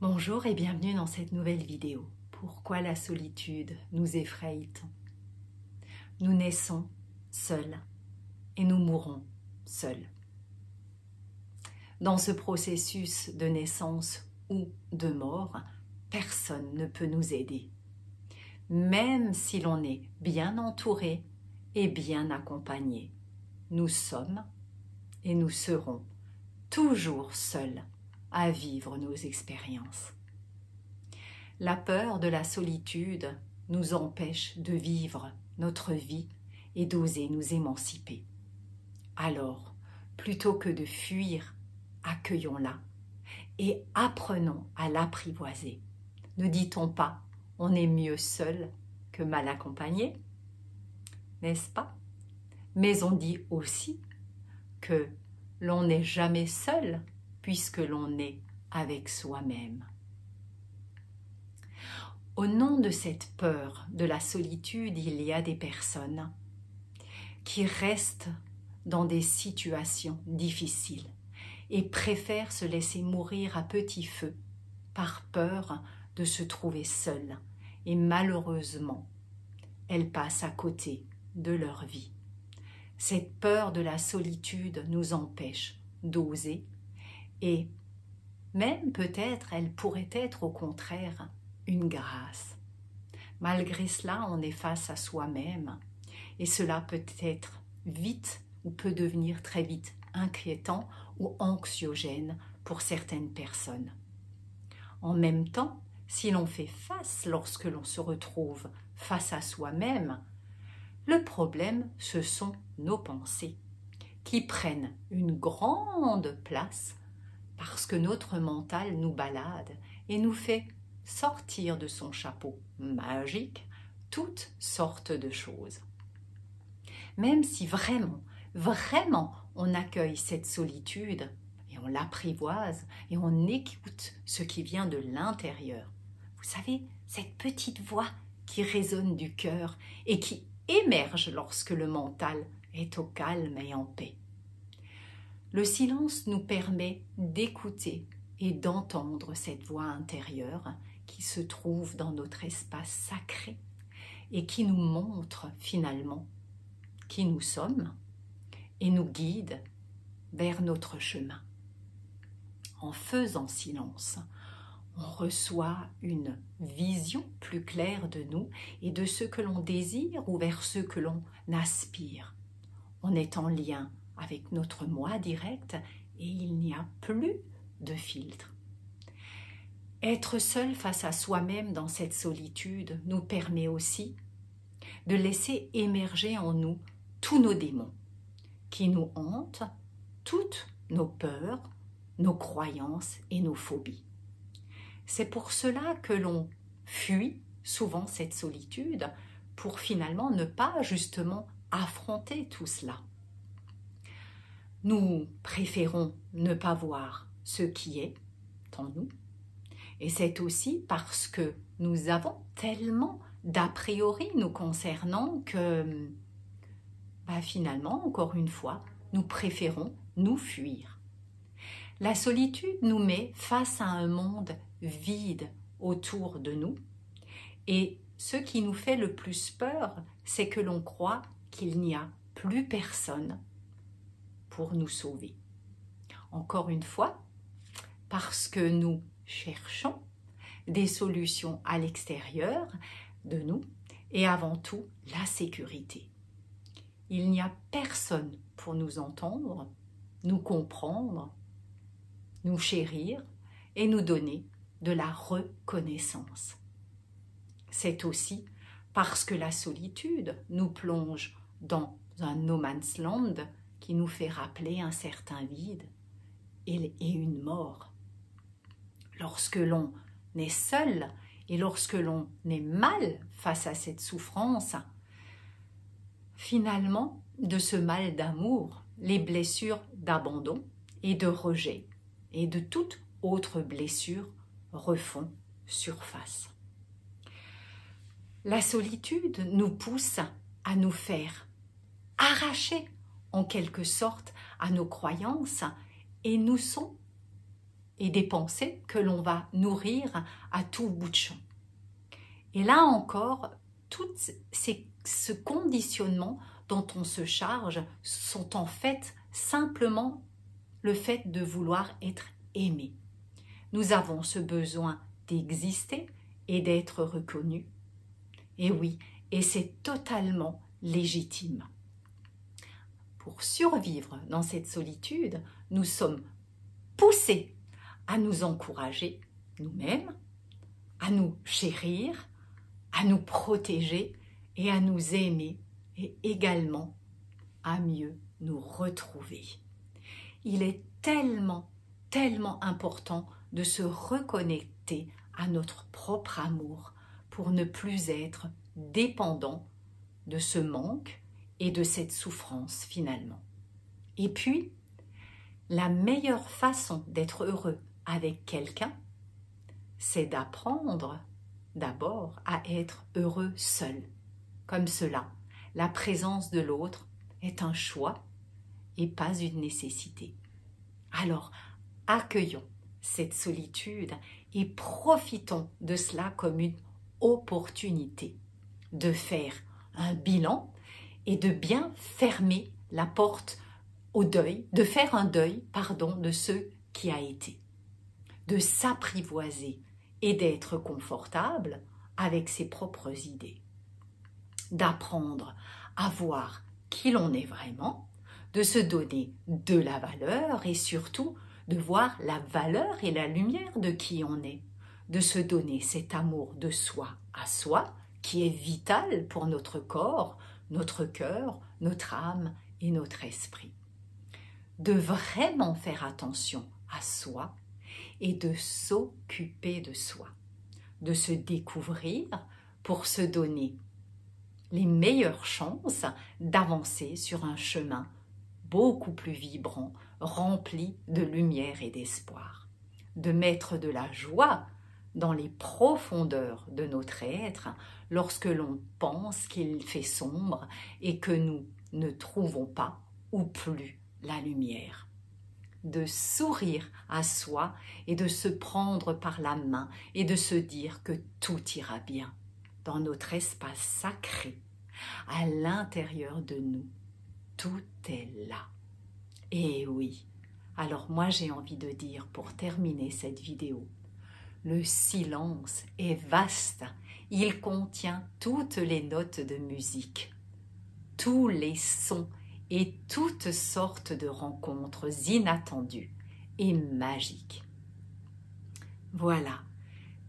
Bonjour et bienvenue dans cette nouvelle vidéo. Pourquoi la solitude nous effraie tant? Nous naissons seuls et nous mourrons seuls. Dans ce processus de naissance ou de mort, personne ne peut nous aider. Même si l'on est bien entouré et bien accompagné, nous sommes et nous serons toujours seuls à vivre nos expériences. La peur de la solitude nous empêche de vivre notre vie et d'oser nous émanciper. Alors, plutôt que de fuir, accueillons-la et apprenons à l'apprivoiser. Ne dit-on pas « on est mieux seul que mal accompagné » n'est-ce pas? Mais on dit aussi que l'on n'est jamais seul puisque l'on est avec soi-même. Au nom de cette peur de la solitude, il y a des personnes qui restent dans des situations difficiles et préfèrent se laisser mourir à petit feu par peur de se trouver seules. Et malheureusement, elles passent à côté de leur vie. Cette peur de la solitude nous empêche d'oser et même peut-être elle pourrait être au contraire une grâce. Malgré cela, on est face à soi-même et cela peut être vite ou peut devenir très vite inquiétant ou anxiogène pour certaines personnes. En même temps, si l'on fait face lorsque l'on se retrouve face à soi-même, le problème, ce sont nos pensées qui prennent une grande place parce que notre mental nous balade et nous fait sortir de son chapeau magique toutes sortes de choses. Même si vraiment on accueille cette solitude et on l'apprivoise et on écoute ce qui vient de l'intérieur. Vous savez, cette petite voix qui résonne du cœur et qui émerge lorsque le mental est au calme et en paix. Le silence nous permet d'écouter et d'entendre cette voix intérieure qui se trouve dans notre espace sacré et qui nous montre finalement qui nous sommes et nous guide vers notre chemin. En faisant silence, on reçoit une vision plus claire de nous et de ce que l'on désire ou vers ce que l'on aspire. On est en lien avec notre moi direct et il n'y a plus de filtre. Être seul face à soi-même dans cette solitude nous permet aussi de laisser émerger en nous tous nos démons qui nous hantent, toutes nos peurs, nos croyances et nos phobies. C'est pour cela que l'on fuit souvent cette solitude pour finalement ne pas justement affronter tout cela. Nous préférons ne pas voir ce qui est en nous et c'est aussi parce que nous avons tellement d'a priori nous concernant que finalement, encore une fois, nous préférons nous fuir. La solitude nous met face à un monde vide autour de nous et ce qui nous fait le plus peur, c'est que l'on croit qu'il n'y a plus personne pour nous sauver. Encore une fois, parce que nous cherchons des solutions à l'extérieur de nous et avant tout la sécurité. Il n'y a personne pour nous entendre, nous comprendre, nous chérir et nous donner de la reconnaissance. C'est aussi parce que la solitude nous plonge dans un no man's land qui nous fait rappeler un certain vide et une mort. Lorsque l'on est seul et lorsque l'on est mal face à cette souffrance, finalement, de ce mal d'amour, les blessures d'abandon et de rejet et de toute autre blessure refont surface. La solitude nous pousse à nous faire arracher en quelque sorte à nos croyances et nous sont et des pensées que l'on va nourrir à tout bout de champ. Et là encore, ce conditionnement dont on se charge sont en fait simplement le fait de vouloir être aimé. Nous avons ce besoin d'exister et d'être reconnus. Et oui, et c'est totalement légitime. Pour survivre dans cette solitude, nous sommes poussés à nous encourager nous-mêmes, à nous chérir, à nous protéger et à nous aimer et également à mieux nous retrouver. Il est tellement important de se reconnecter à notre propre amour pour ne plus être dépendant de ce manque et de cette souffrance finalement. Et puis, la meilleure façon d'être heureux avec quelqu'un, c'est d'apprendre d'abord à être heureux seul. Comme cela, la présence de l'autre est un choix et pas une nécessité. Alors, accueillons cette solitude et profitons de cela comme une opportunité de faire un bilan et de bien fermer la porte au deuil, de faire un deuil, de ce qui a été, de s'apprivoiser et d'être confortable avec ses propres idées, d'apprendre à voir qui l'on est vraiment, de se donner de la valeur et surtout de voir la valeur et la lumière de qui on est, de se donner cet amour de soi à soi qui est vital pour notre corps, notre cœur, notre âme et notre esprit. De vraiment faire attention à soi et de s'occuper de soi, de se découvrir pour se donner les meilleures chances d'avancer sur un chemin beaucoup plus vibrant, rempli de lumière et d'espoir, de mettre de la joie dans les profondeurs de notre être lorsque l'on pense qu'il fait sombre et que nous ne trouvons pas ou plus la lumière. De sourire à soi et de se prendre par la main et de se dire que tout ira bien dans notre espace sacré, à l'intérieur de nous. Tout est là. Et oui, alors moi j'ai envie de dire pour terminer cette vidéo, le silence est vaste, il contient toutes les notes de musique, tous les sons et toutes sortes de rencontres inattendues et magiques. Voilà,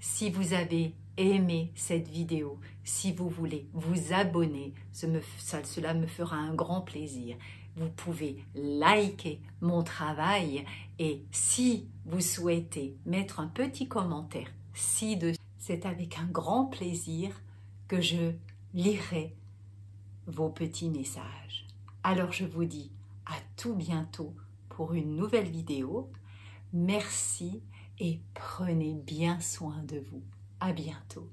si vous avez aimé cette vidéo, si vous voulez vous abonner, cela me fera un grand plaisir. Vous pouvez liker mon travail et si vous souhaitez mettre un petit commentaire ci-dessus, c'est avec un grand plaisir que je lirai vos petits messages. Alors je vous dis à tout bientôt pour une nouvelle vidéo. Merci et prenez bien soin de vous. À bientôt.